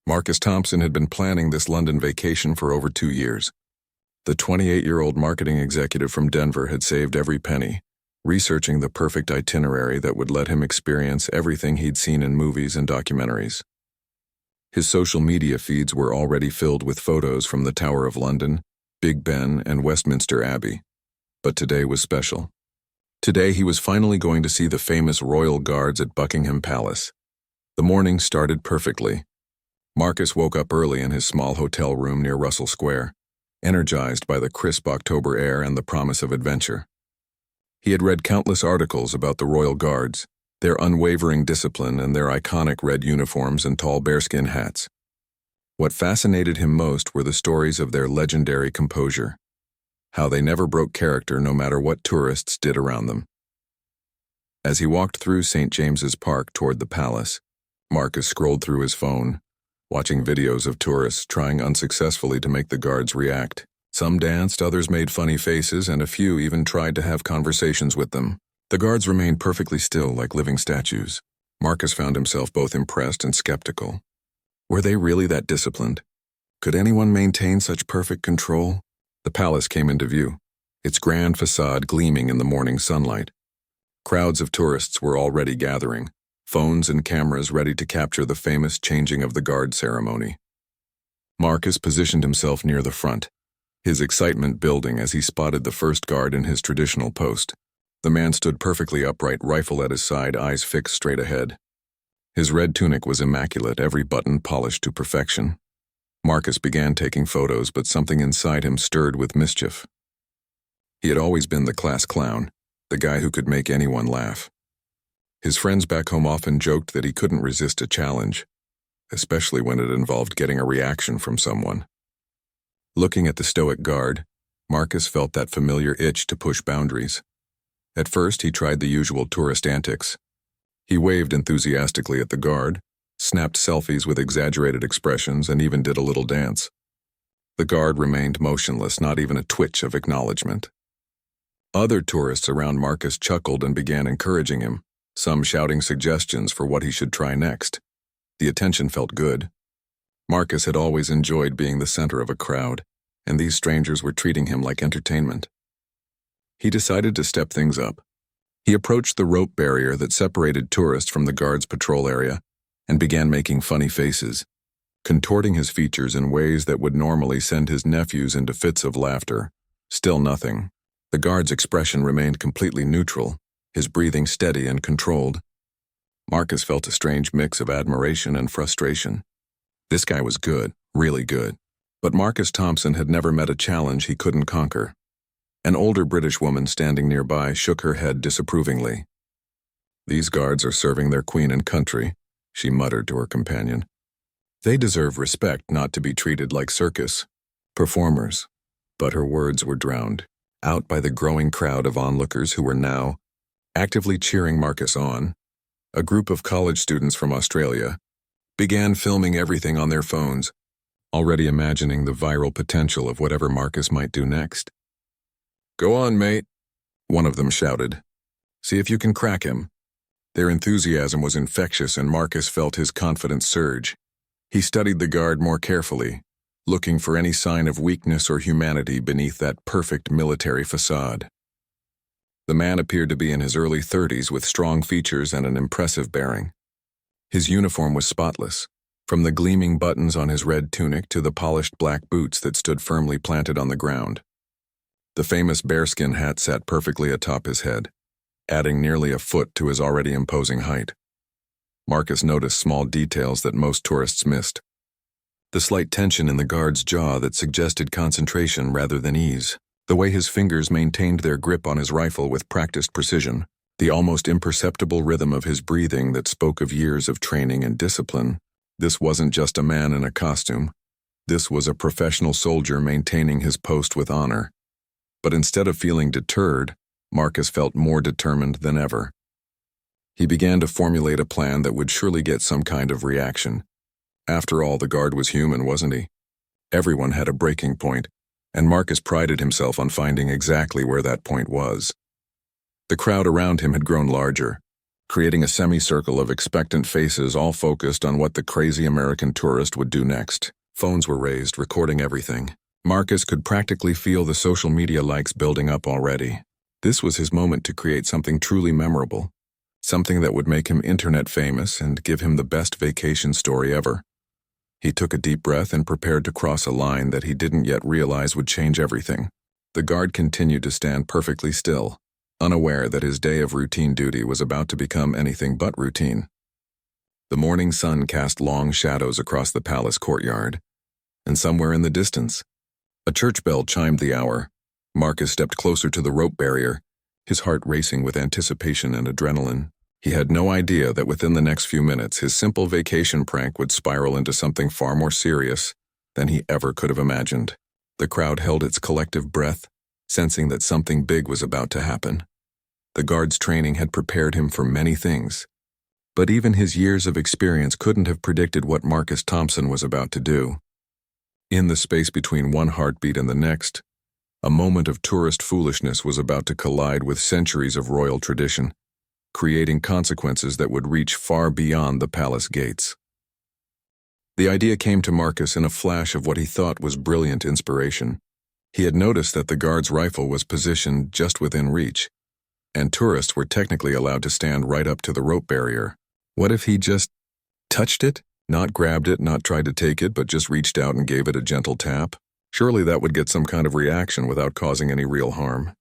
Marcus Thompson had been planning this London vacation for over 2 years. The 28-year-old marketing executive from Denver had saved every penny, researching the perfect itinerary that would let him experience everything he'd seen in movies and documentaries. His social media feeds were already filled with photos from the Tower of London, Big Ben, and Westminster Abbey. But today was special. Today he was finally going to see the famous royal guards at Buckingham Palace. The morning started perfectly. Marcus woke up early in his small hotel room near Russell Square, energized by the crisp October air and the promise of adventure. He had read countless articles about the royal guards, their unwavering discipline and their iconic red uniforms and tall bearskin hats. What fascinated him most were the stories of their legendary composure, how they never broke character no matter what tourists did around them. As he walked through St. James's Park toward the palace, Marcus scrolled through his phone, watching videos of tourists trying unsuccessfully to make the guards react. Some danced, others made funny faces, and a few even tried to have conversations with them. The guards remained perfectly still like living statues. Marcus found himself both impressed and skeptical. Were they really that disciplined? Could anyone maintain such perfect control? The palace came into view, its grand facade gleaming in the morning sunlight. Crowds of tourists were already gathering, phones and cameras ready to capture the famous changing of the guard ceremony. Marcus positioned himself near the front, his excitement building as he spotted the first guard in his traditional post. The man stood perfectly upright, rifle at his side, eyes fixed straight ahead. His red tunic was immaculate, every button polished to perfection. Marcus began taking photos, but something inside him stirred with mischief. He had always been the class clown, the guy who could make anyone laugh. His friends back home often joked that he couldn't resist a challenge, especially when it involved getting a reaction from someone. Looking at the stoic guard, Marcus felt that familiar itch to push boundaries. At first, he tried the usual tourist antics. He waved enthusiastically at the guard, snapped selfies with exaggerated expressions, and even did a little dance. The guard remained motionless, not even a twitch of acknowledgement. Other tourists around Marcus chuckled and began encouraging him, some shouting suggestions for what he should try next. The attention felt good. Marcus had always enjoyed being the center of a crowd, and these strangers were treating him like entertainment. He decided to step things up. He approached the rope barrier that separated tourists from the guards' patrol area and began making funny faces, contorting his features in ways that would normally send his nephews into fits of laughter. Still nothing. The guard's expression remained completely neutral, his breathing steady and controlled. Marcus felt a strange mix of admiration and frustration. This guy was good, really good. But Marcus Thompson had never met a challenge he couldn't conquer. An older British woman standing nearby shook her head disapprovingly. "These guards are serving their queen and country," she muttered to her companion. "They deserve respect, not to be treated like circus performers." But her words were drowned out by the growing crowd of onlookers who were now actively cheering Marcus on. A group of college students from Australia began filming everything on their phones, already imagining the viral potential of whatever Marcus might do next. "Go on, mate," one of them shouted. "See if you can crack him." Their enthusiasm was infectious, and Marcus felt his confidence surge. He studied the guard more carefully, looking for any sign of weakness or humanity beneath that perfect military facade. The man appeared to be in his early 30s with strong features and an impressive bearing. His uniform was spotless, from the gleaming buttons on his red tunic to the polished black boots that stood firmly planted on the ground. The famous bearskin hat sat perfectly atop his head, adding nearly a foot to his already imposing height. Marcus noticed small details that most tourists missed. The slight tension in the guard's jaw that suggested concentration rather than ease, the way his fingers maintained their grip on his rifle with practiced precision, the almost imperceptible rhythm of his breathing that spoke of years of training and discipline. This wasn't just a man in a costume. This was a professional soldier maintaining his post with honor. But instead of feeling deterred, Marcus felt more determined than ever. He began to formulate a plan that would surely get some kind of reaction. After all, the guard was human, wasn't he? Everyone had a breaking point, and Marcus prided himself on finding exactly where that point was. The crowd around him had grown larger, creating a semicircle of expectant faces all focused on what the crazy American tourist would do next. Phones were raised, recording everything. Marcus could practically feel the social media likes building up already. This was his moment to create something truly memorable, something that would make him internet famous and give him the best vacation story ever. He took a deep breath and prepared to cross a line that he didn't yet realize would change everything. The guard continued to stand perfectly still, unaware that his day of routine duty was about to become anything but routine. The morning sun cast long shadows across the palace courtyard, and somewhere in the distance, a church bell chimed the hour. Marcus stepped closer to the rope barrier, his heart racing with anticipation and adrenaline. He had no idea that within the next few minutes his simple vacation prank would spiral into something far more serious than he ever could have imagined. The crowd held its collective breath, sensing that something big was about to happen. The guard's training had prepared him for many things, but even his years of experience couldn't have predicted what Marcus Thompson was about to do. In the space between one heartbeat and the next, a moment of tourist foolishness was about to collide with centuries of royal tradition, creating consequences that would reach far beyond the palace gates. The idea came to Marcus in a flash of what he thought was brilliant inspiration. He had noticed that the guard's rifle was positioned just within reach, and tourists were technically allowed to stand right up to the rope barrier. What if he just touched it? Not grabbed it, not tried to take it, but just reached out and gave it a gentle tap? Surely that would get some kind of reaction without causing any real harm.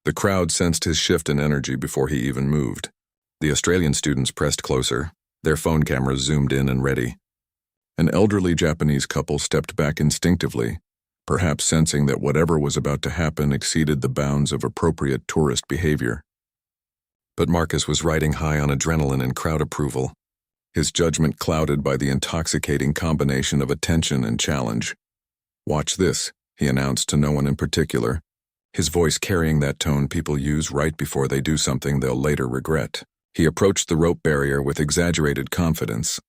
The crowd sensed his shift in energy before he even moved. The Australian students pressed closer, their phone cameras zoomed in and ready. An elderly Japanese couple stepped back instinctively, perhaps sensing that whatever was about to happen exceeded the bounds of appropriate tourist behavior. But Marcus was riding high on adrenaline and crowd approval, his judgment clouded by the intoxicating combination of attention and challenge. "Watch this," he announced to no one in particular, his voice carrying that tone people use right before they do something they'll later regret. He approached the rope barrier with exaggerated confidence,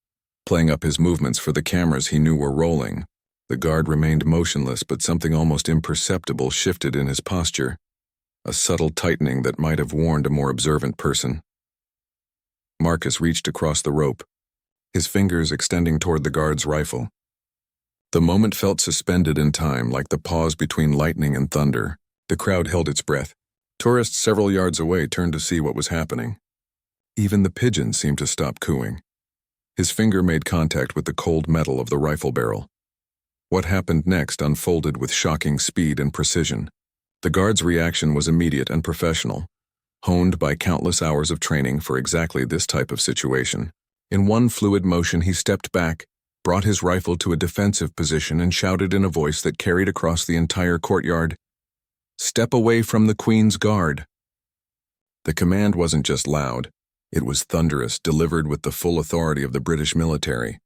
playing up his movements for the cameras he knew were rolling. The guard remained motionless, but something almost imperceptible shifted in his posture, a subtle tightening that might have warned a more observant person. Marcus reached across the rope, his fingers extending toward the guard's rifle. The moment felt suspended in time, like the pause between lightning and thunder. The crowd held its breath. Tourists several yards away turned to see what was happening. Even the pigeons seemed to stop cooing. His finger made contact with the cold metal of the rifle barrel. What happened next unfolded with shocking speed and precision. The guard's reaction was immediate and professional, honed by countless hours of training for exactly this type of situation. In one fluid motion, he stepped back, brought his rifle to a defensive position, and shouted in a voice that carried across the entire courtyard, "Step away from the Queen's Guard." The command wasn't just loud, it was thunderous, delivered with the full authority of the British military.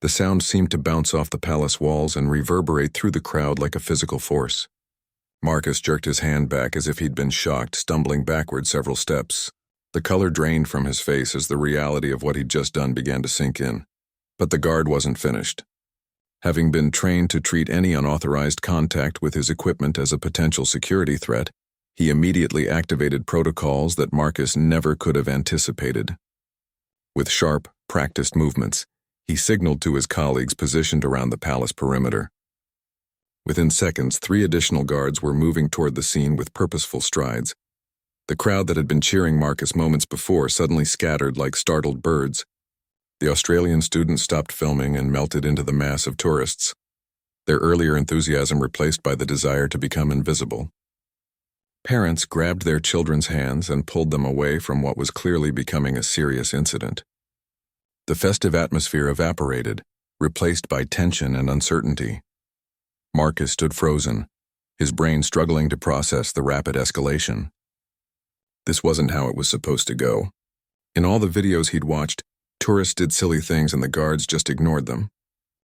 The sound seemed to bounce off the palace walls and reverberate through the crowd like a physical force. Marcus jerked his hand back as if he'd been shocked, stumbling backward several steps. The color drained from his face as the reality of what he'd just done began to sink in. But the guard wasn't finished. Having been trained to treat any unauthorized contact with his equipment as a potential security threat, he immediately activated protocols that Marcus never could have anticipated. With sharp, practiced movements, he signaled to his colleagues positioned around the palace perimeter. Within seconds, 3 additional guards were moving toward the scene with purposeful strides. The crowd that had been cheering Marcus moments before suddenly scattered like startled birds. The Australian students stopped filming and melted into the mass of tourists, their earlier enthusiasm replaced by the desire to become invisible. Parents grabbed their children's hands and pulled them away from what was clearly becoming a serious incident. The festive atmosphere evaporated, replaced by tension and uncertainty. Marcus stood frozen, his brain struggling to process the rapid escalation. This wasn't how it was supposed to go. In all the videos he'd watched, tourists did silly things and the guards just ignored them.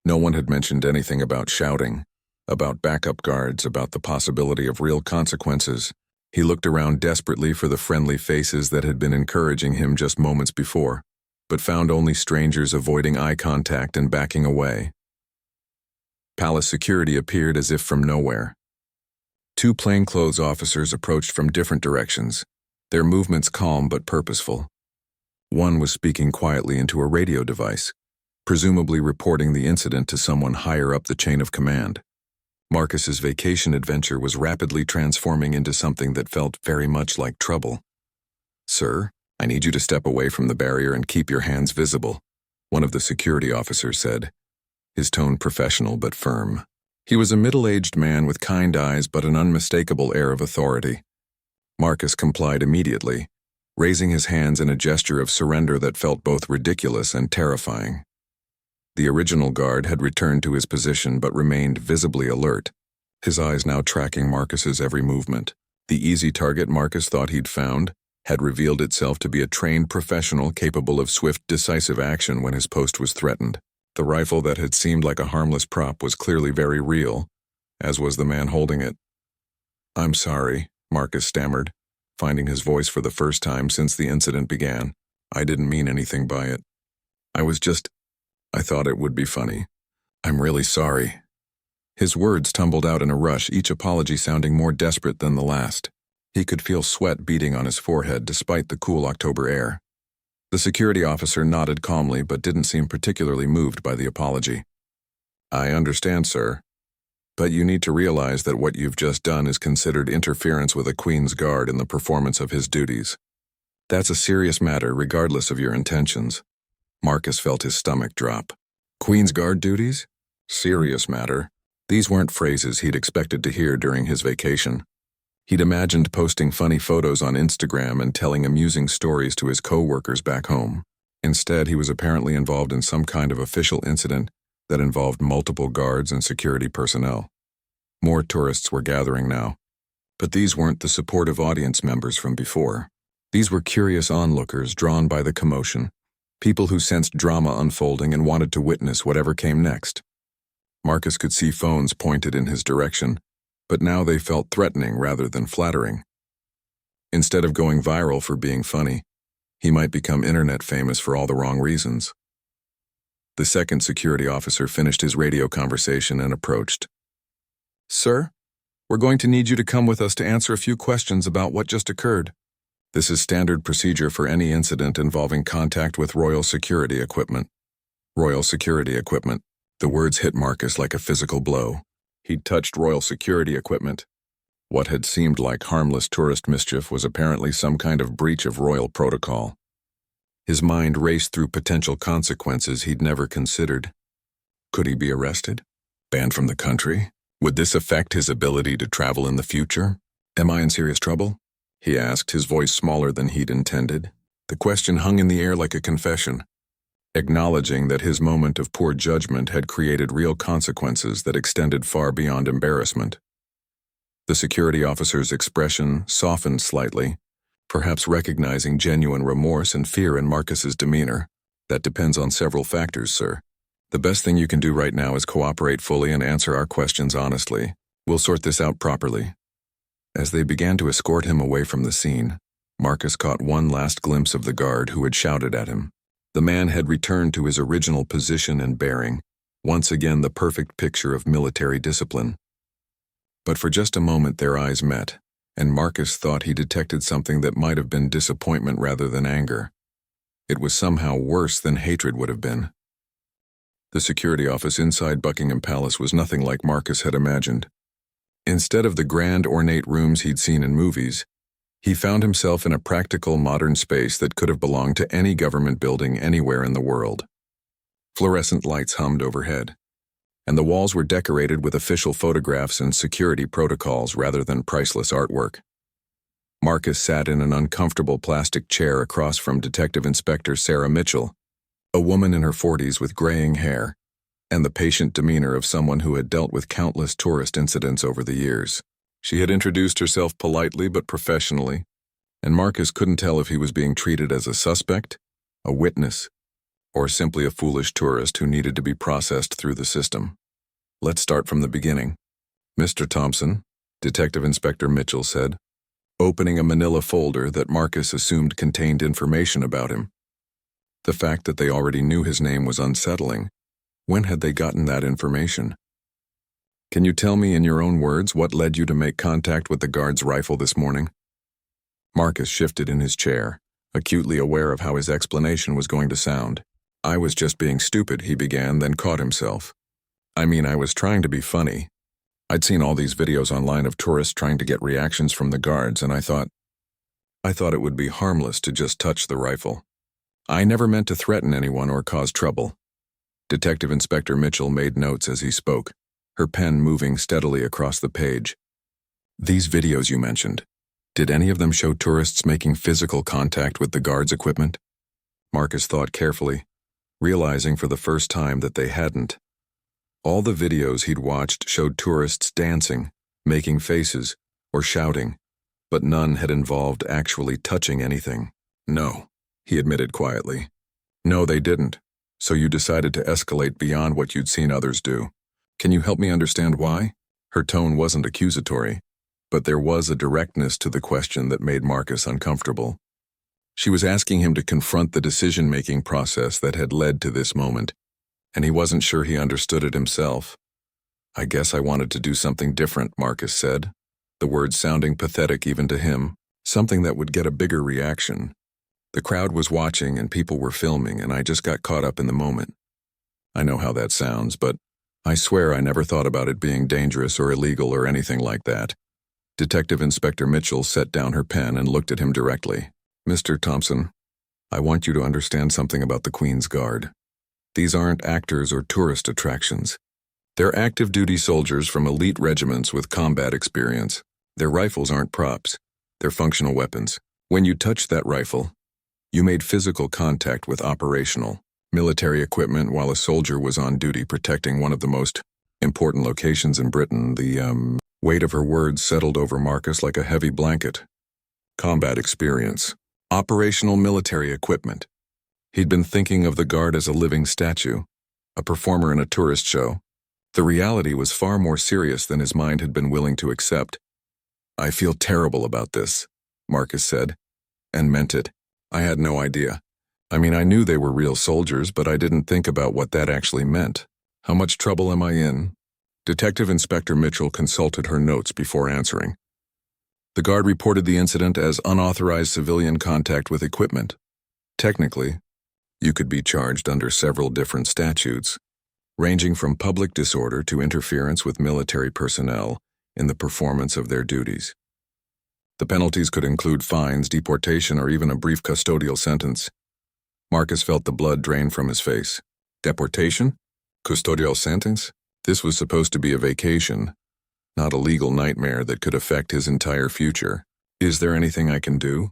No one had mentioned anything about shouting, about backup guards, about the possibility of real consequences. He looked around desperately for the friendly faces that had been encouraging him just moments before, but found only strangers avoiding eye contact and backing away. Palace security appeared as if from nowhere. 2 plainclothes officers approached from different directions, their movements calm but purposeful. One was speaking quietly into a radio device, presumably reporting the incident to someone higher up the chain of command. Marcus's vacation adventure was rapidly transforming into something that felt very much like trouble. "Sir, I need you to step away from the barrier and keep your hands visible," one of the security officers said, his tone professional but firm. He was a middle-aged man with kind eyes but an unmistakable air of authority. Marcus complied immediately, raising his hands in a gesture of surrender that felt both ridiculous and terrifying. The original guard had returned to his position but remained visibly alert, his eyes now tracking Marcus's every movement. The easy target Marcus thought he'd found had revealed itself to be a trained professional capable of swift, decisive action when his post was threatened. The rifle that had seemed like a harmless prop was clearly very real, as was the man holding it. "I'm sorry," Marcus stammered, finding his voice for the first time since the incident began. "I didn't mean anything by it. I thought it would be funny. I'm really sorry." His words tumbled out in a rush, each apology sounding more desperate than the last. He could feel sweat beading on his forehead despite the cool October air. The security officer nodded calmly but didn't seem particularly moved by the apology. "I understand, sir. But you need to realize that what you've just done is considered interference with a Queen's Guard in the performance of his duties. That's a serious matter regardless of your intentions." Marcus felt his stomach drop. Queen's Guard duties? Serious matter. These weren't phrases he'd expected to hear during his vacation. He'd imagined posting funny photos on Instagram and telling amusing stories to his co-workers back home. Instead, he was apparently involved in some kind of official incident that involved multiple guards and security personnel. More tourists were gathering now, but these weren't the supportive audience members from before. These were curious onlookers drawn by the commotion, people who sensed drama unfolding and wanted to witness whatever came next. Marcus could see phones pointed in his direction, but now they felt threatening rather than flattering. Instead of going viral for being funny, he might become internet famous for all the wrong reasons. The second security officer finished his radio conversation and approached. "Sir, we're going to need you to come with us to answer a few questions about what just occurred. This is standard procedure for any incident involving contact with royal security equipment." Royal security equipment. The words hit Marcus like a physical blow. He'd touched royal security equipment. What had seemed like harmless tourist mischief was apparently some kind of breach of royal protocol. His mind raced through potential consequences he'd never considered. Could he be arrested? Banned from the country? Would this affect his ability to travel in the future? "Am I in serious trouble?" he asked, his voice smaller than he'd intended. The question hung in the air like a confession, acknowledging that his moment of poor judgment had created real consequences that extended far beyond embarrassment. The security officer's expression softened slightly, perhaps recognizing genuine remorse and fear in Marcus's demeanor. "That depends on several factors, sir. The best thing you can do right now is cooperate fully and answer our questions honestly. We'll sort this out properly." As they began to escort him away from the scene, Marcus caught one last glimpse of the guard who had shouted at him. The man had returned to his original position and bearing, once again the perfect picture of military discipline. But for just a moment their eyes met, and Marcus thought he detected something that might have been disappointment rather than anger. It was somehow worse than hatred would have been. The security office inside Buckingham Palace was nothing like Marcus had imagined. Instead of the grand, ornate rooms he'd seen in movies, he found himself in a practical, modern space that could have belonged to any government building anywhere in the world. Fluorescent lights hummed overhead, and the walls were decorated with official photographs and security protocols rather than priceless artwork. Marcus sat in an uncomfortable plastic chair across from Detective Inspector Sarah Mitchell, a woman in her 40s with graying hair, and the patient demeanor of someone who had dealt with countless tourist incidents over the years. She had introduced herself politely but professionally, and Marcus couldn't tell if he was being treated as a suspect, a witness, or simply a foolish tourist who needed to be processed through the system. "Let's start from the beginning. Mr. Thompson," Detective Inspector Mitchell said, opening a manila folder that Marcus assumed contained information about him. The fact that they already knew his name was unsettling. When had they gotten that information? "Can you tell me in your own words what led you to make contact with the guard's rifle this morning?" Marcus shifted in his chair, acutely aware of how his explanation was going to sound. "I was just being stupid," he began, then caught himself. I was trying to be funny. I'd seen all these videos online of tourists trying to get reactions from the guards, and I thought it would be harmless to just touch the rifle. I never meant to threaten anyone or cause trouble." Detective Inspector Mitchell made notes as he spoke, her pen moving steadily across the page. "These videos you mentioned, did any of them show tourists making physical contact with the guards' equipment?" Marcus thought carefully, realizing for the first time that they hadn't. All the videos he'd watched showed tourists dancing, making faces, or shouting, but none had involved actually touching anything. "No," he admitted quietly. "No, they didn't. So you decided to escalate beyond what you'd seen others do. Can you help me understand why?" Her tone wasn't accusatory, but there was a directness to the question that made Marcus uncomfortable. She was asking him to confront the decision-making process that had led to this moment, and he wasn't sure he understood it himself. "I guess I wanted to do something different," Marcus said, the words sounding pathetic even to him, something that would get a bigger reaction. "The crowd was watching and people were filming, and I just got caught up in the moment. I know how that sounds, but I swear I never thought about it being dangerous or illegal or anything like that." Detective Inspector Mitchell set down her pen and looked at him directly. "Mr. Thompson, I want you to understand something about the Queen's Guard. These aren't actors or tourist attractions. They're active-duty soldiers from elite regiments with combat experience. Their rifles aren't props. They're functional weapons. When you touched that rifle, you made physical contact with operational, military equipment while a soldier was on duty protecting one of the most important locations in Britain." The weight of her words settled over Marcus like a heavy blanket. Combat experience. Operational military equipment. He'd been thinking of the guard as a living statue, a performer in a tourist show. The reality was far more serious than his mind had been willing to accept. "I feel terrible about this," Marcus said, and meant it. "I had no idea. I knew they were real soldiers, but I didn't think about what that actually meant. How much trouble am I in?" Detective Inspector Mitchell consulted her notes before answering. "The guard reported the incident as unauthorized civilian contact with equipment. Technically, you could be charged under several different statutes, ranging from public disorder to interference with military personnel in the performance of their duties. The penalties could include fines, deportation, or even a brief custodial sentence." Marcus felt the blood drain from his face. Deportation? Custodial sentence? This was supposed to be a vacation, not a legal nightmare that could affect his entire future. "Is there anything I can do?"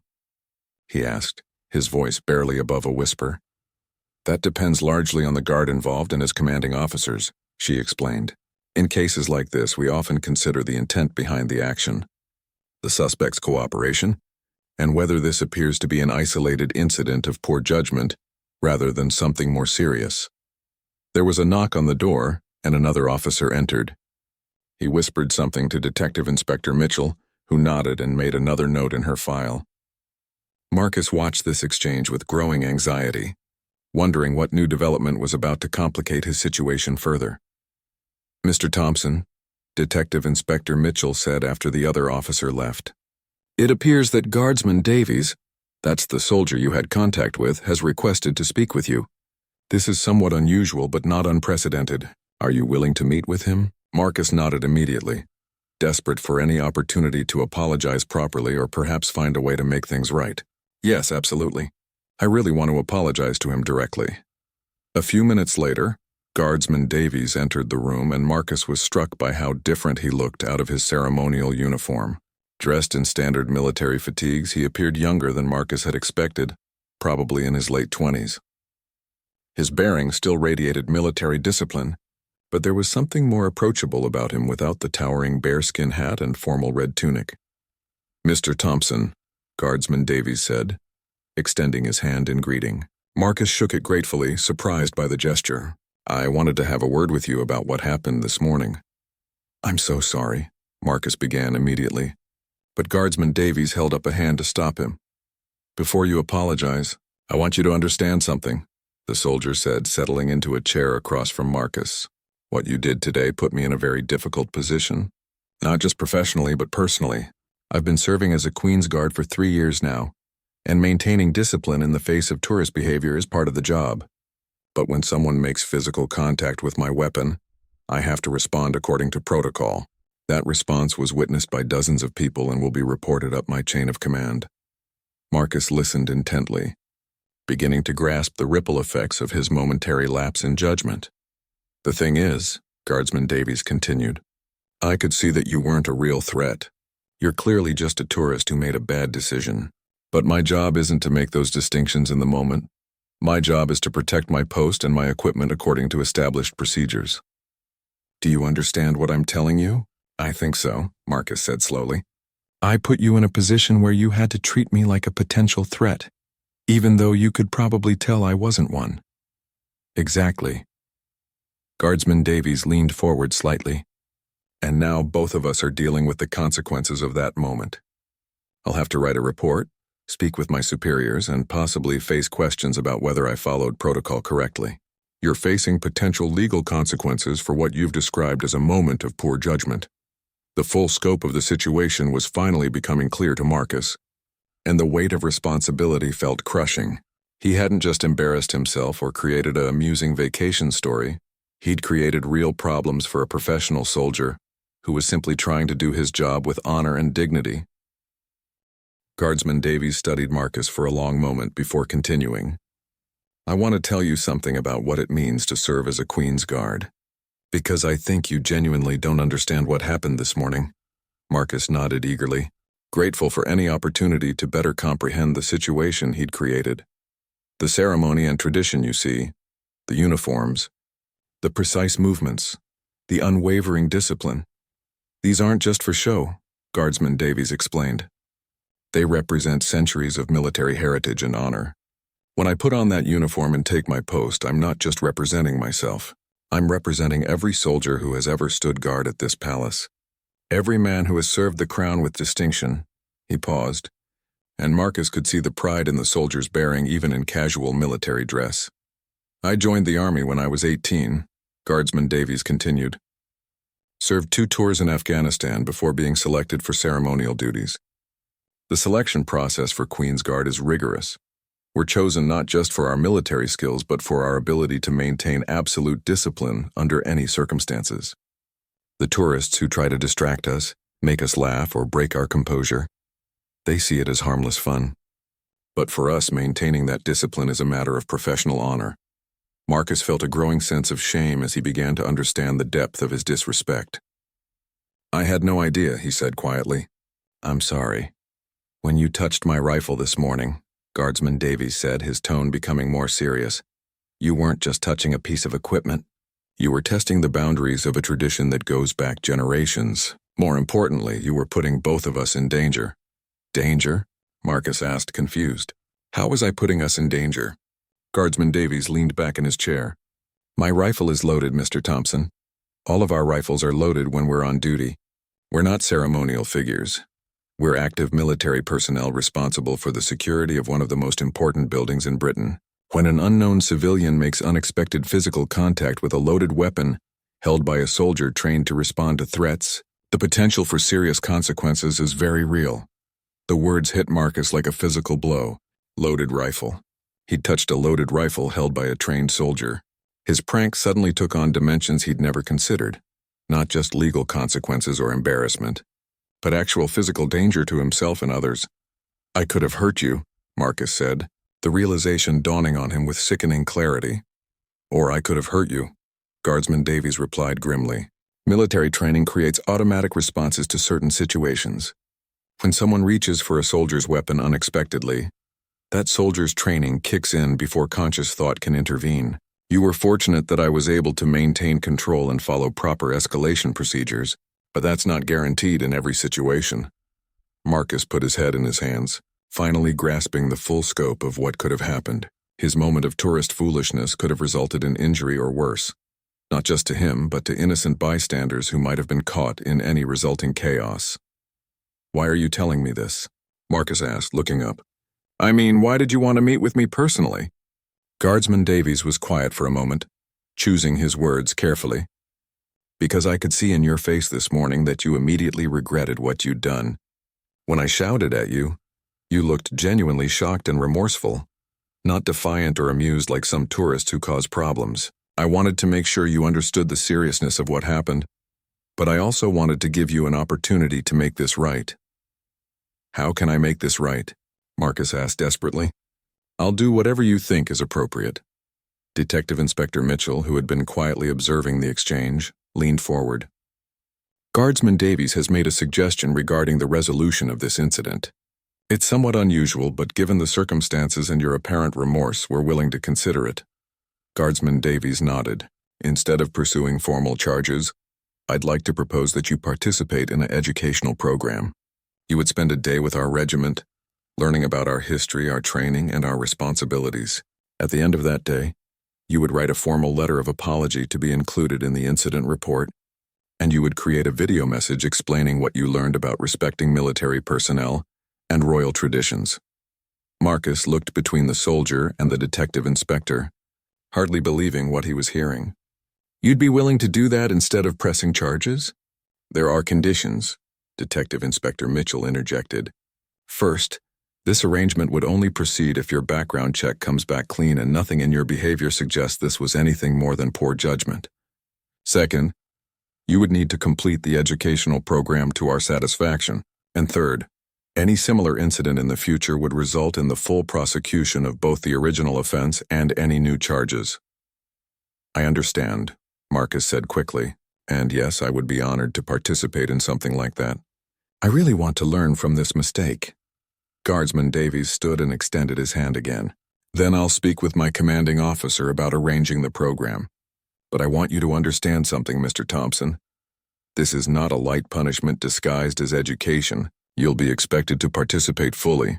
he asked, his voice barely above a whisper. "That depends largely on the guard involved and his commanding officers," she explained. "In cases like this, we often consider the intent behind the action, the suspect's cooperation, and whether this appears to be an isolated incident of poor judgment rather than something more serious." There was a knock on the door, and another officer entered. He whispered something to Detective Inspector Mitchell, who nodded and made another note in her file. Marcus watched this exchange with growing anxiety, wondering what new development was about to complicate his situation further. "Mr. Thompson," Detective Inspector Mitchell said after the other officer left, "it appears that Guardsman Davies, that's the soldier you had contact with, has requested to speak with you. This is somewhat unusual but not unprecedented. Are you willing to meet with him?" Marcus nodded immediately, desperate for any opportunity to apologize properly or perhaps find a way to make things right. "Yes, absolutely. I really want to apologize to him directly." A few minutes later, Guardsman Davies entered the room, and Marcus was struck by how different he looked out of his ceremonial uniform. Dressed in standard military fatigues, he appeared younger than Marcus had expected, probably in his late 20s. His bearing still radiated military discipline, but there was something more approachable about him without the towering bearskin hat and formal red tunic. "Mr. Thompson," Guardsman Davies said, extending his hand in greeting. Marcus shook it gratefully, surprised by the gesture. "I wanted to have a word with you about what happened this morning." "I'm so sorry," Marcus began immediately, but Guardsman Davies held up a hand to stop him. "Before you apologize, I want you to understand something," the soldier said, settling into a chair across from Marcus. "What you did today put me in a very difficult position, not just professionally but personally. I've been serving as a Queen's Guard for 3 years now, And maintaining discipline in the face of tourist behavior is part of the job. But when someone makes physical contact with my weapon, I have to respond according to protocol. That response was witnessed by dozens of people and will be reported up my chain of command. Marcus listened intently, beginning to grasp the ripple effects of his momentary lapse in judgment. The thing is, Guardsman Davies continued, I could see that you weren't a real threat. You're clearly just a tourist who made a bad decision. But my job isn't to make those distinctions in the moment. My job is to protect my post and my equipment according to established procedures. Do you understand what I'm telling you? I think so, Marcus said slowly. I put you in a position where you had to treat me like a potential threat, even though you could probably tell I wasn't one. Exactly. Guardsman Davies leaned forward slightly. And now both of us are dealing with the consequences of that moment. I'll have to write a report, speak with my superiors, and possibly face questions about whether I followed protocol correctly. You're facing potential legal consequences for what you've described as a moment of poor judgment. The full scope of the situation was finally becoming clear to Marcus, and the weight of responsibility felt crushing. He hadn't just embarrassed himself or created an amusing vacation story. He'd created real problems for a professional soldier who was simply trying to do his job with honor and dignity. Guardsman Davies studied Marcus for a long moment before continuing. I want to tell you something about what it means to serve as a Queen's Guard. Because I think you genuinely don't understand what happened this morning. Marcus nodded eagerly, grateful for any opportunity to better comprehend the situation he'd created. The ceremony and tradition, you see, the uniforms, the precise movements, the unwavering discipline. These aren't just for show, Guardsman Davies explained. They represent centuries of military heritage and honor. When I put on that uniform and take my post, I'm not just representing myself. I'm representing every soldier who has ever stood guard at this palace. Every man who has served the crown with distinction. He paused, and Marcus could see the pride in the soldier's bearing even in casual military dress. I joined the army when I was 18, Guardsman Davies continued. Served 2 tours in Afghanistan before being selected for ceremonial duties. The selection process for Queen's Guard is rigorous. We're chosen not just for our military skills, but for our ability to maintain absolute discipline under any circumstances. The tourists who try to distract us, make us laugh, or break our composure, they see it as harmless fun. But for us, maintaining that discipline is a matter of professional honor. Marcus felt a growing sense of shame as he began to understand the depth of his disrespect. I had no idea, he said quietly. I'm sorry. When you touched my rifle this morning, Guardsman Davies said, his tone becoming more serious, you weren't just touching a piece of equipment. You were testing the boundaries of a tradition that goes back generations. More importantly, you were putting both of us in danger. Danger? Marcus asked, confused. How was I putting us in danger? Guardsman Davies leaned back in his chair. My rifle is loaded, Mr. Thompson. All of our rifles are loaded when we're on duty. We're not ceremonial figures. We're active military personnel responsible for the security of one of the most important buildings in Britain. When an unknown civilian makes unexpected physical contact with a loaded weapon held by a soldier trained to respond to threats, the potential for serious consequences is very real. The words hit Marcus like a physical blow. Loaded rifle. He'd touched a loaded rifle held by a trained soldier. His prank suddenly took on dimensions he'd never considered. Not just legal consequences or embarrassment, but actual physical danger to himself and others. I could have hurt you, Marcus said, the realization dawning on him with sickening clarity. Or I could have hurt you, Guardsman Davies replied grimly. Military training creates automatic responses to certain situations. When someone reaches for a soldier's weapon unexpectedly, that soldier's training kicks in before conscious thought can intervene. You were fortunate that I was able to maintain control and follow proper escalation procedures, but that's not guaranteed in every situation. Marcus put his head in his hands, finally grasping the full scope of what could have happened. His moment of tourist foolishness could have resulted in injury or worse, not just to him, but to innocent bystanders who might have been caught in any resulting chaos. Why are you telling me this? Marcus asked, looking up. I mean, why did you want to meet with me personally? Guardsman Davies was quiet for a moment, choosing his words carefully. Because I could see in your face this morning that you immediately regretted what you'd done. When I shouted at you, You looked genuinely shocked and remorseful, not defiant or amused like some tourist who caused problems. I wanted to make sure you understood the seriousness of what happened, but I also wanted to give you an opportunity to make this right. How can I make this right? Marcus asked desperately. I'll do whatever you think is appropriate. Detective Inspector Mitchell, who had been quietly observing the exchange, leaned forward. Guardsman Davies has made a suggestion regarding the resolution of this incident. It's somewhat unusual, but given the circumstances and your apparent remorse, we're willing to consider it. Guardsman Davies nodded. Instead of pursuing formal charges, I'd like to propose that you participate in an educational program. You would spend a day with our regiment, learning about our history, our training, and our responsibilities. At the end of that day, you would write a formal letter of apology to be included in the incident report, and you would create a video message explaining what you learned about respecting military personnel and royal traditions. Marcus looked between the soldier and the detective inspector, hardly believing what he was hearing. You'd be willing to do that instead of pressing charges? There are conditions, Detective Inspector Mitchell interjected. First, this arrangement would only proceed if your background check comes back clean and nothing in your behavior suggests this was anything more than poor judgment. Second, you would need to complete the educational program to our satisfaction. And third, any similar incident in the future would result in the full prosecution of both the original offense and any new charges. I understand, Marcus said quickly, and yes, I would be honored to participate in something like that. I really want to learn from this mistake. Guardsman Davies stood and extended his hand again. Then I'll speak with my commanding officer about arranging the program. But I want you to understand something, Mr. Thompson. This is not a light punishment disguised as education. You'll be expected to participate fully,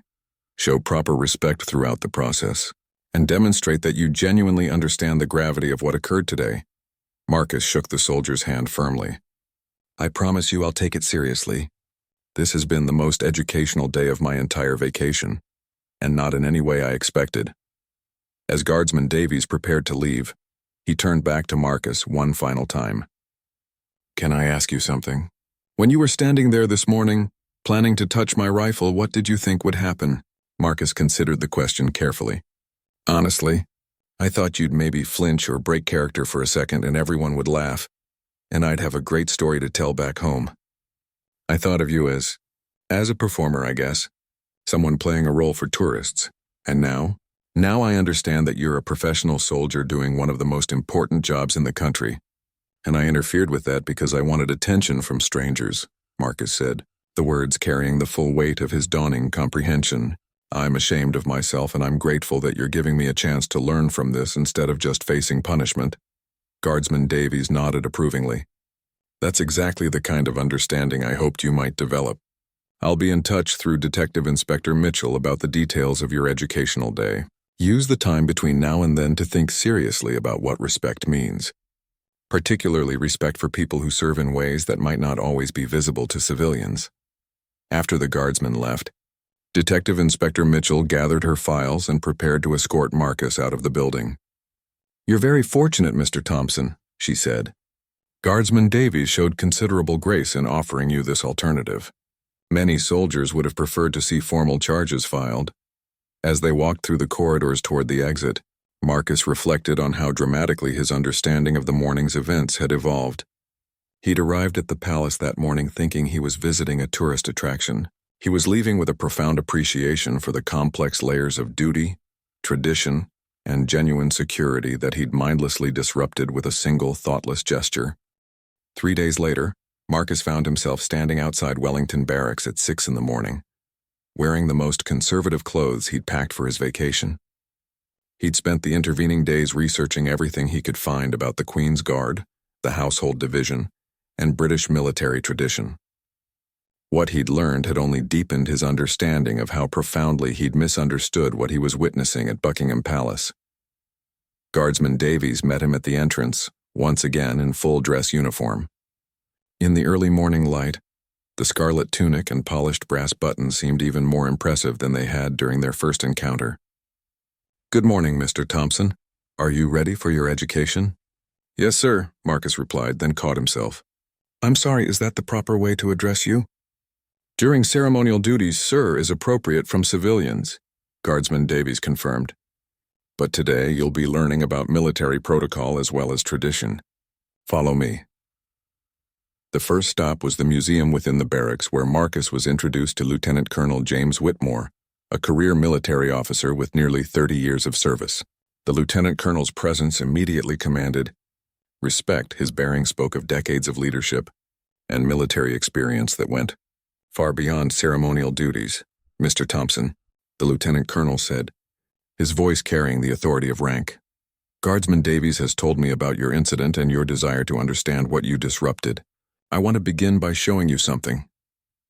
show proper respect throughout the process, and demonstrate that you genuinely understand the gravity of what occurred today. Marcus shook the soldier's hand firmly. I promise you I'll take it seriously. This has been the most educational day of my entire vacation, and not in any way I expected. As Guardsman Davies prepared to leave, he turned back to Marcus one final time. Can I ask you something? When you were standing there this morning, planning to touch my rifle, what did you think would happen? Marcus considered the question carefully. Honestly, I thought you'd maybe flinch or break character for a second and everyone would laugh, and I'd have a great story to tell back home. I thought of you as a performer, I guess, someone playing a role for tourists. And now I understand that you're a professional soldier doing one of the most important jobs in the country. And I interfered with that because I wanted attention from strangers, Marcus said, the words carrying the full weight of his dawning comprehension. I'm ashamed of myself and I'm grateful that you're giving me a chance to learn from this instead of just facing punishment. Guardsman Davies nodded approvingly. That's exactly the kind of understanding I hoped you might develop. I'll be in touch through Detective Inspector Mitchell about the details of your educational day. Use the time between now and then to think seriously about what respect means, particularly respect for people who serve in ways that might not always be visible to civilians. After the guardsman left, Detective Inspector Mitchell gathered her files and prepared to escort Marcus out of the building. You're very fortunate, Mr. Thompson, she said. Guardsman Davies showed considerable grace in offering you this alternative. Many soldiers would have preferred to see formal charges filed. As they walked through the corridors toward the exit, Marcus reflected on how dramatically his understanding of the morning's events had evolved. He'd arrived at the palace that morning thinking he was visiting a tourist attraction. He was leaving with a profound appreciation for the complex layers of duty, tradition, and genuine security that he'd mindlessly disrupted with a single thoughtless gesture. 3 days later, Marcus found himself standing outside Wellington Barracks at 6 in the morning, wearing the most conservative clothes he'd packed for his vacation. He'd spent the intervening days researching everything he could find about the Queen's Guard, the Household Division, and British military tradition. What he'd learned had only deepened his understanding of how profoundly he'd misunderstood what he was witnessing at Buckingham Palace. Guardsman Davies met him at the entrance, once again in full dress uniform. In the early morning light, the scarlet tunic and polished brass buttons seemed even more impressive than they had during their first encounter. Good morning, Mr. Thompson. Are you ready for your education? Yes, sir, Marcus replied, then caught himself. I'm sorry, is that the proper way to address you? During ceremonial duties, sir is appropriate from civilians, Guardsman Davies confirmed. But today you'll be learning about military protocol as well as tradition. Follow me. The first stop was the museum within the barracks where Marcus was introduced to Lieutenant Colonel James Whitmore, a career military officer with nearly 30 years of service. The lieutenant colonel's presence immediately commanded respect. His bearing spoke of decades of leadership and military experience that went far beyond ceremonial duties. Mr. Thompson, the lieutenant colonel said, his voice carrying the authority of rank. Guardsman Davies has told me about your incident and your desire to understand what you disrupted. I want to begin by showing you something.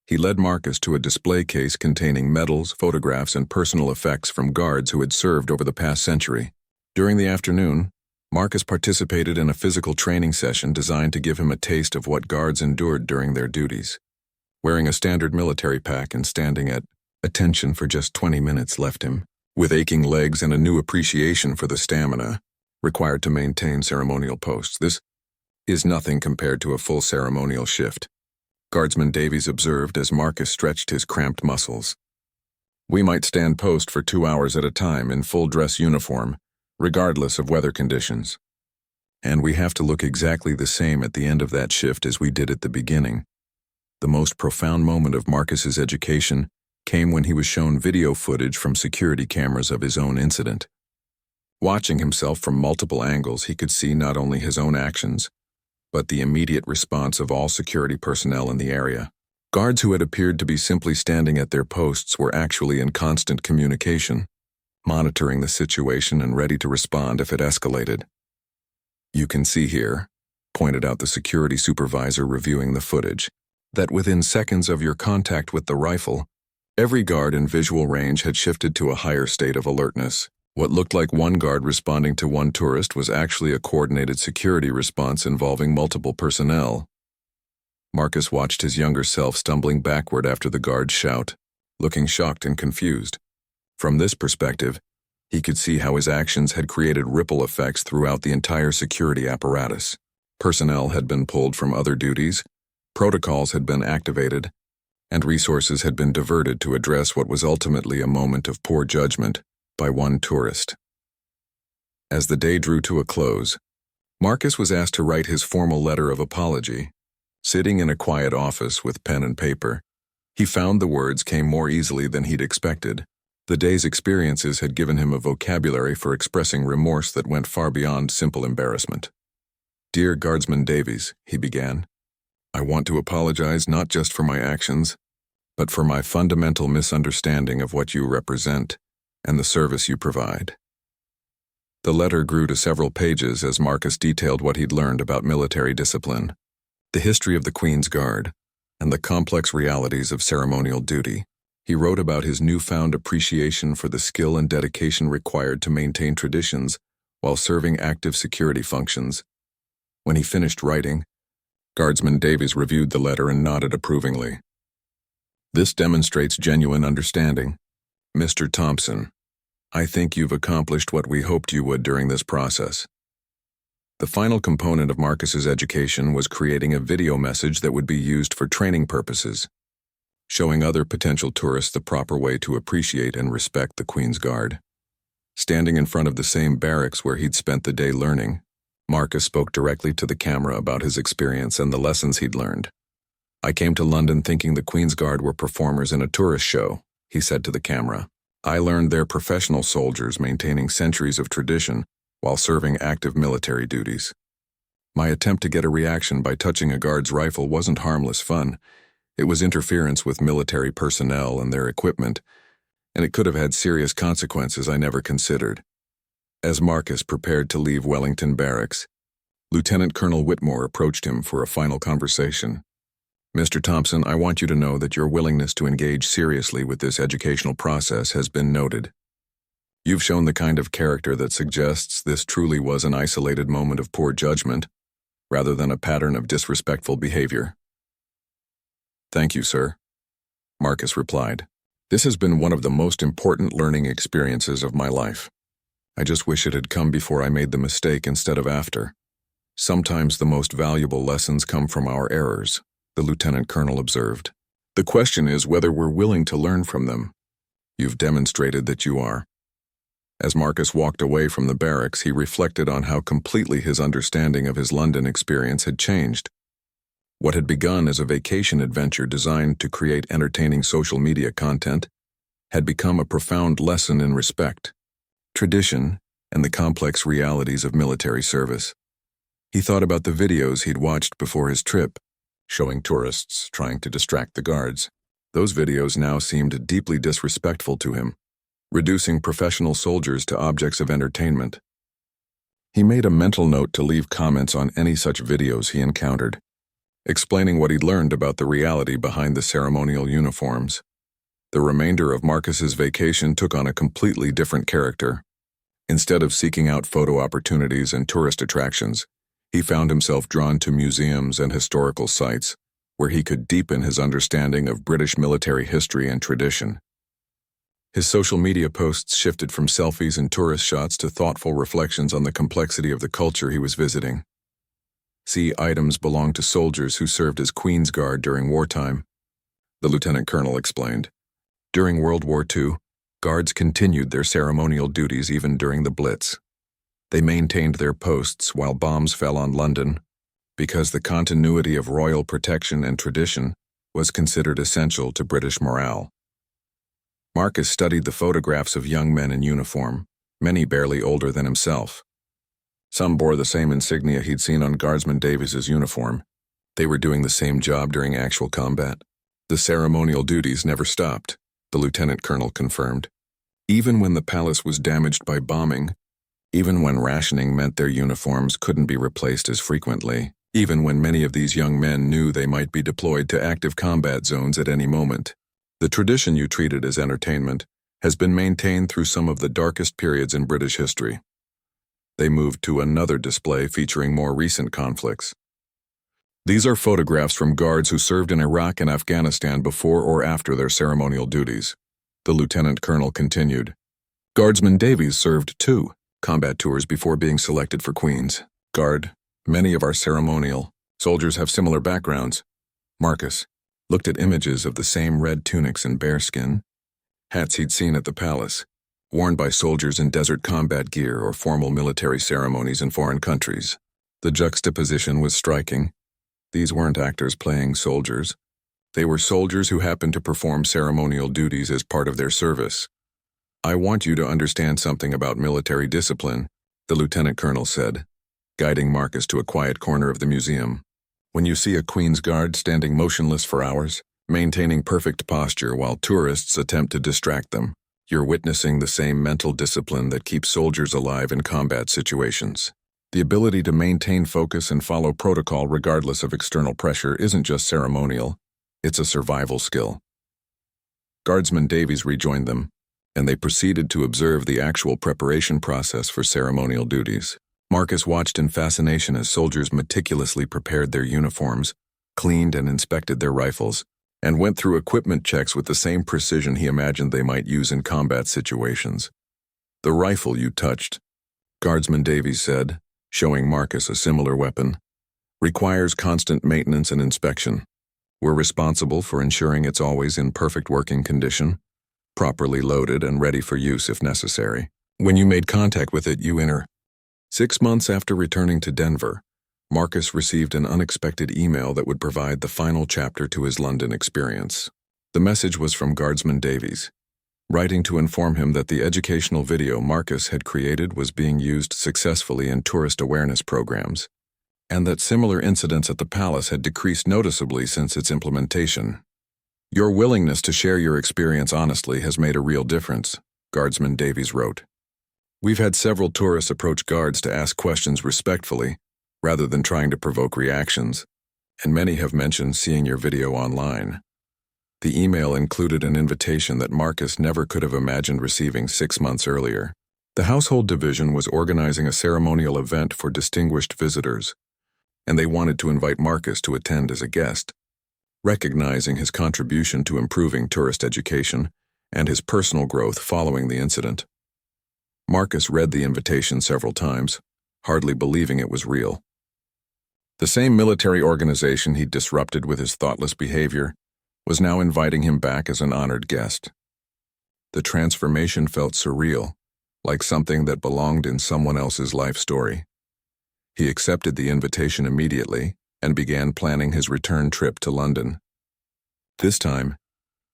He led Marcus to a display case containing medals, photographs, and personal effects from guards who had served over the past century. During the afternoon, Marcus participated in a physical training session designed to give him a taste of what guards endured during their duties. Wearing a standard military pack and standing at attention for just 20 minutes left him with aching legs and a new appreciation for the stamina required to maintain ceremonial posts. This is nothing compared to a full ceremonial shift, Guardsman Davies observed as Marcus stretched his cramped muscles. We might stand post for 2 hours at a time in full dress uniform, regardless of weather conditions. And we have to look exactly the same at the end of that shift as we did at the beginning. The most profound moment of Marcus's education came when he was shown video footage from security cameras of his own incident. Watching himself from multiple angles, he could see not only his own actions, but the immediate response of all security personnel in the area. Guards who had appeared to be simply standing at their posts were actually in constant communication, monitoring the situation and ready to respond if it escalated. You can see here, pointed out the security supervisor reviewing the footage, that within seconds of your contact with the rifle, every guard in visual range had shifted to a higher state of alertness. What looked like one guard responding to one tourist was actually a coordinated security response involving multiple personnel. Marcus watched his younger self stumbling backward after the guard's shout, looking shocked and confused. From this perspective, he could see how his actions had created ripple effects throughout the entire security apparatus. Personnel had been pulled from other duties, protocols had been activated, and resources had been diverted to address what was ultimately a moment of poor judgment by one tourist. As the day drew to a close, Marcus was asked to write his formal letter of apology. Sitting in a quiet office with pen and paper, he found the words came more easily than he'd expected. The day's experiences had given him a vocabulary for expressing remorse that went far beyond simple embarrassment. Dear Guardsman Davies, he began, I want to apologize not just for my actions, but for my fundamental misunderstanding of what you represent and the service you provide. The letter grew to several pages as Marcus detailed what he'd learned about military discipline, the history of the Queen's Guard, and the complex realities of ceremonial duty. He wrote about his newfound appreciation for the skill and dedication required to maintain traditions while serving active security functions. When he finished writing, Guardsman Davies reviewed the letter and nodded approvingly. This demonstrates genuine understanding. Mr. Thompson, I think you've accomplished what we hoped you would during this process. The final component of Marcus's education was creating a video message that would be used for training purposes, showing other potential tourists the proper way to appreciate and respect the Queen's Guard. Standing in front of the same barracks where he'd spent the day learning, Marcus spoke directly to the camera about his experience and the lessons he'd learned. I came to London thinking the Queen's Guard were performers in a tourist show, he said to the camera. I learned they're professional soldiers maintaining centuries of tradition while serving active military duties. My attempt to get a reaction by touching a guard's rifle wasn't harmless fun. It was interference with military personnel and their equipment, and it could have had serious consequences I never considered. As Marcus prepared to leave Wellington Barracks, Lieutenant Colonel Whitmore approached him for a final conversation. Mr. Thompson, I want you to know that your willingness to engage seriously with this educational process has been noted. You've shown the kind of character that suggests this truly was an isolated moment of poor judgment, rather than a pattern of disrespectful behavior. Thank you, sir, Marcus replied. This has been one of the most important learning experiences of my life. I just wish it had come before I made the mistake instead of after. Sometimes the most valuable lessons come from our errors, the lieutenant colonel observed. The question is whether we're willing to learn from them. You've demonstrated that you are. As Marcus walked away from the barracks, he reflected on how completely his understanding of his London experience had changed. What had begun as a vacation adventure designed to create entertaining social media content had become a profound lesson in respect, tradition, and the complex realities of military service. He thought about the videos he'd watched before his trip, showing tourists trying to distract the guards. Those videos now seemed deeply disrespectful to him, reducing professional soldiers to objects of entertainment. He made a mental note to leave comments on any such videos he encountered, explaining what he'd learned about the reality behind the ceremonial uniforms. The remainder of Marcus's vacation took on a completely different character. Instead of seeking out photo opportunities and tourist attractions, he found himself drawn to museums and historical sites, where he could deepen his understanding of British military history and tradition. His social media posts shifted from selfies and tourist shots to thoughtful reflections on the complexity of the culture he was visiting. See items belonged to soldiers who served as Queen's Guard during wartime, the lieutenant colonel explained. During World War II, guards continued their ceremonial duties even during the Blitz. They maintained their posts while bombs fell on London, because the continuity of royal protection and tradition was considered essential to British morale. Marcus studied the photographs of young men in uniform, many barely older than himself. Some bore the same insignia he'd seen on Guardsman Davies's uniform. They were doing the same job during actual combat. The ceremonial duties never stopped, the lieutenant colonel confirmed. Even when the palace was damaged by bombing, even when rationing meant their uniforms couldn't be replaced as frequently, even when many of these young men knew they might be deployed to active combat zones at any moment, the tradition you treated as entertainment has been maintained through some of the darkest periods in British history. They moved to another display featuring more recent conflicts. These are photographs from guards who served in Iraq and Afghanistan before or after their ceremonial duties. The lieutenant colonel continued. Guardsman Davies served 2 combat tours before being selected for Queen's Guard. Many of our ceremonial soldiers have similar backgrounds. Marcus looked at images of the same red tunics and bearskin hats he'd seen at the palace, worn by soldiers in desert combat gear or formal military ceremonies in foreign countries. The juxtaposition was striking. These weren't actors playing soldiers. They were soldiers who happened to perform ceremonial duties as part of their service. I want you to understand something about military discipline, the lieutenant colonel said, guiding Marcus to a quiet corner of the museum. When you see a Queen's Guard standing motionless for hours, maintaining perfect posture while tourists attempt to distract them, you're witnessing the same mental discipline that keeps soldiers alive in combat situations. The ability to maintain focus and follow protocol regardless of external pressure isn't just ceremonial, it's a survival skill. Guardsman Davies rejoined them, and they proceeded to observe the actual preparation process for ceremonial duties. Marcus watched in fascination as soldiers meticulously prepared their uniforms, cleaned and inspected their rifles, and went through equipment checks with the same precision he imagined they might use in combat situations. The rifle you touched, Guardsman Davies said, showing Marcus a similar weapon, requires constant maintenance and inspection. We're responsible for ensuring it's always in perfect working condition, properly loaded and ready for use if necessary. When you made contact with it, you enter. 6 months after returning to Denver, Marcus received an unexpected email that would provide the final chapter to his London experience. The message was from Guardsman Davies, writing to inform him that the educational video Marcus had created was being used successfully in tourist awareness programs, and that similar incidents at the palace had decreased noticeably since its implementation. Your willingness to share your experience honestly has made a real difference, Guardsman Davies wrote. We've had several tourists approach guards to ask questions respectfully, rather than trying to provoke reactions, and many have mentioned seeing your video online. The email included an invitation that Marcus never could have imagined receiving 6 months earlier. The Household Division was organizing a ceremonial event for distinguished visitors, and they wanted to invite Marcus to attend as a guest. Recognizing his contribution to improving tourist education and his personal growth following the incident, Marcus read the invitation several times, hardly believing it was real. The same military organization he'd disrupted with his thoughtless behavior was now inviting him back as an honored guest. The transformation felt surreal, like something that belonged in someone else's life story. He accepted the invitation immediately and began planning his return trip to London. This time,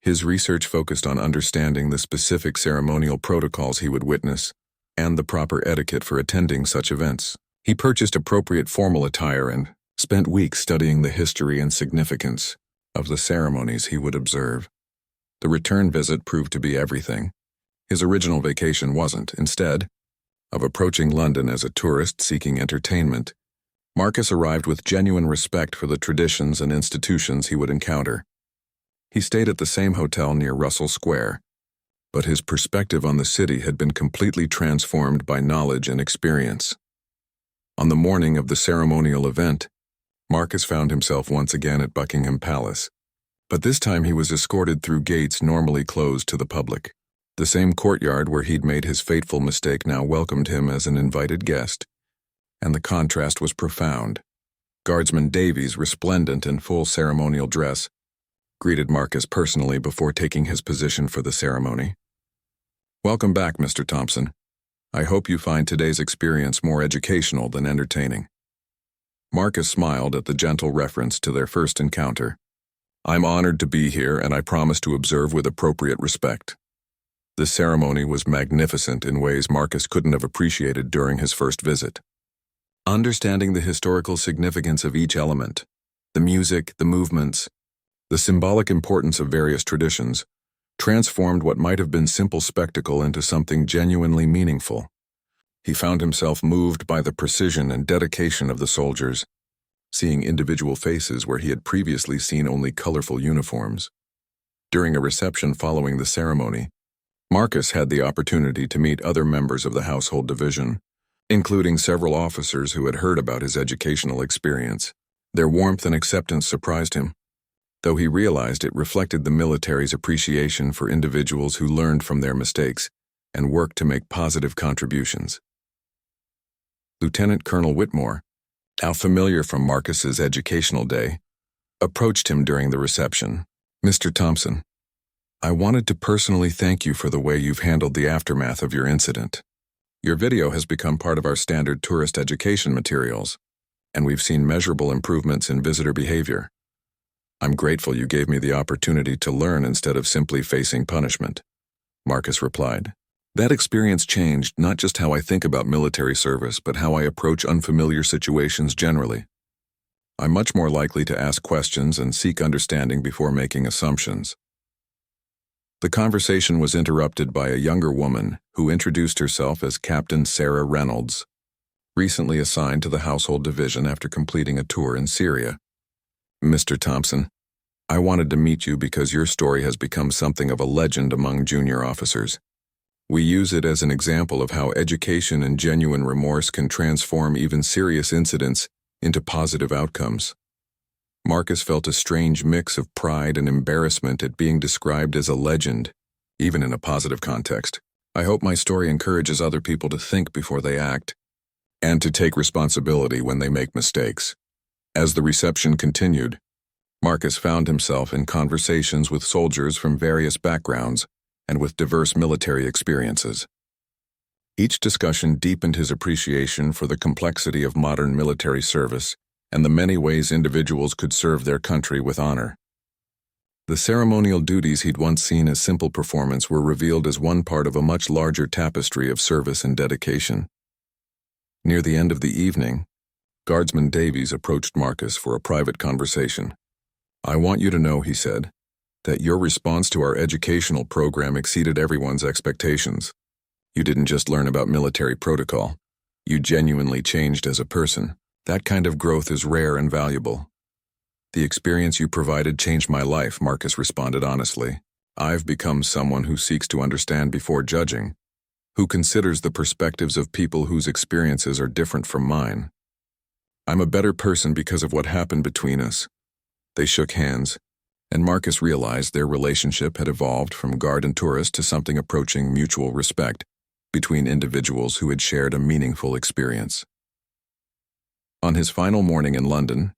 his research focused on understanding the specific ceremonial protocols he would witness and the proper etiquette for attending such events. He purchased appropriate formal attire and spent weeks studying the history and significance of the ceremonies he would observe. The return visit proved to be everything his original vacation wasn't. Instead of approaching London as a tourist seeking entertainment, Marcus arrived with genuine respect for the traditions and institutions he would encounter. He stayed at the same hotel near Russell Square, but his perspective on the city had been completely transformed by knowledge and experience. On the morning of the ceremonial event, Marcus found himself once again at Buckingham Palace, but this time he was escorted through gates normally closed to the public. The same courtyard where he'd made his fateful mistake now welcomed him as an invited guest, and the contrast was profound. Guardsman Davies, resplendent in full ceremonial dress, greeted Marcus personally before taking his position for the ceremony. "Welcome back, Mr. Thompson. I hope you find today's experience more educational than entertaining." Marcus smiled at the gentle reference to their first encounter. "I'm honored to be here, and I promise to observe with appropriate respect." The ceremony was magnificent in ways Marcus couldn't have appreciated during his first visit. Understanding the historical significance of each element, the music, the movements, the symbolic importance of various traditions, transformed what might have been simple spectacle into something genuinely meaningful. He found himself moved by the precision and dedication of the soldiers, seeing individual faces where he had previously seen only colorful uniforms. During a reception following the ceremony, Marcus had the opportunity to meet other members of the household division, including several officers who had heard about his educational experience. Their warmth and acceptance surprised him, though he realized it reflected the military's appreciation for individuals who learned from their mistakes and worked to make positive contributions. Lieutenant Colonel Whitmore, now familiar from Marcus's educational day, approached him during the reception. "Mr. Thompson, I wanted to personally thank you for the way you've handled the aftermath of your incident. Your video has become part of our standard tourist education materials, and we've seen measurable improvements in visitor behavior. I'm grateful you gave me the opportunity to learn instead of simply facing punishment," Marcus replied. "That experience changed not just how I think about military service, but how I approach unfamiliar situations generally. I'm much more likely to ask questions and seek understanding before making assumptions." The conversation was interrupted by a younger woman who introduced herself as Captain Sarah Reynolds, recently assigned to the household division after completing a tour in Syria. "Mr. Thompson, I wanted to meet you because your story has become something of a legend among junior officers. We use it as an example of how education and genuine remorse can transform even serious incidents into positive outcomes." Marcus felt a strange mix of pride and embarrassment at being described as a legend, even in a positive context. "I hope my story encourages other people to think before they act, and to take responsibility when they make mistakes." As the reception continued, Marcus found himself in conversations with soldiers from various backgrounds and with diverse military experiences. Each discussion deepened his appreciation for the complexity of modern military service and the many ways individuals could serve their country with honor. The ceremonial duties he'd once seen as simple performance were revealed as one part of a much larger tapestry of service and dedication. Near the end of the evening, Guardsman Davies approached Marcus for a private conversation. "I want you to know," he said, "that your response to our educational program exceeded everyone's expectations. You didn't just learn about military protocol. You genuinely changed as a person. That kind of growth is rare and valuable." "The experience you provided changed my life," Marcus responded honestly. "I've become someone who seeks to understand before judging, who considers the perspectives of people whose experiences are different from mine. I'm a better person because of what happened between us." They shook hands, and Marcus realized their relationship had evolved from guard and tourist to something approaching mutual respect between individuals who had shared a meaningful experience. On his final morning in London,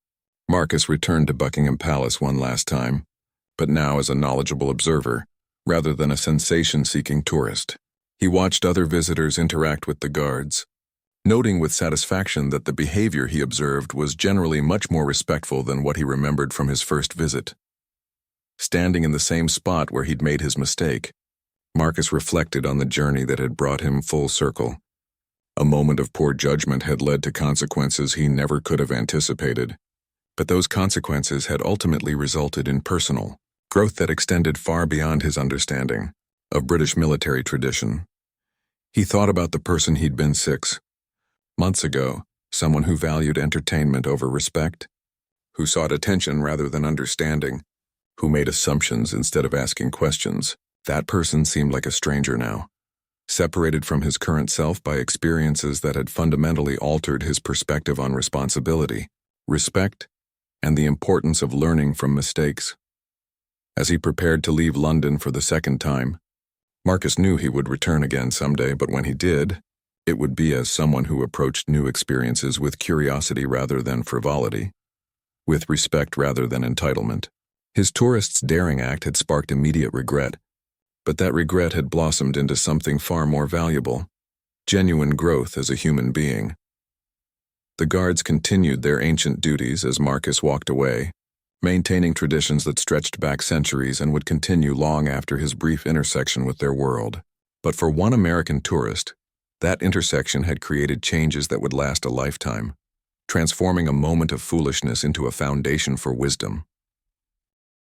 Marcus returned to Buckingham Palace one last time, but now as a knowledgeable observer, rather than a sensation-seeking tourist. He watched other visitors interact with the guards, noting with satisfaction that the behavior he observed was generally much more respectful than what he remembered from his first visit. Standing in the same spot where he'd made his mistake, Marcus reflected on the journey that had brought him full circle. A moment of poor judgment had led to consequences he never could have anticipated, but those consequences had ultimately resulted in personal growth that extended far beyond his understanding of British military tradition. He thought about the person he'd been 6 months ago, someone who valued entertainment over respect, who sought attention rather than understanding, who made assumptions instead of asking questions. That person seemed like a stranger now, separated from his current self by experiences that had fundamentally altered his perspective on responsibility, respect, and the importance of learning from mistakes. As he prepared to leave London for the second time, Marcus knew he would return again someday, but when he did, it would be as someone who approached new experiences with curiosity rather than frivolity, with respect rather than entitlement. His tourist's daring act had sparked immediate regret, but that regret had blossomed into something far more valuable: genuine growth as a human being. The guards continued their ancient duties as Marcus walked away, maintaining traditions that stretched back centuries and would continue long after his brief intersection with their world. But for one American tourist, that intersection had created changes that would last a lifetime, transforming a moment of foolishness into a foundation for wisdom.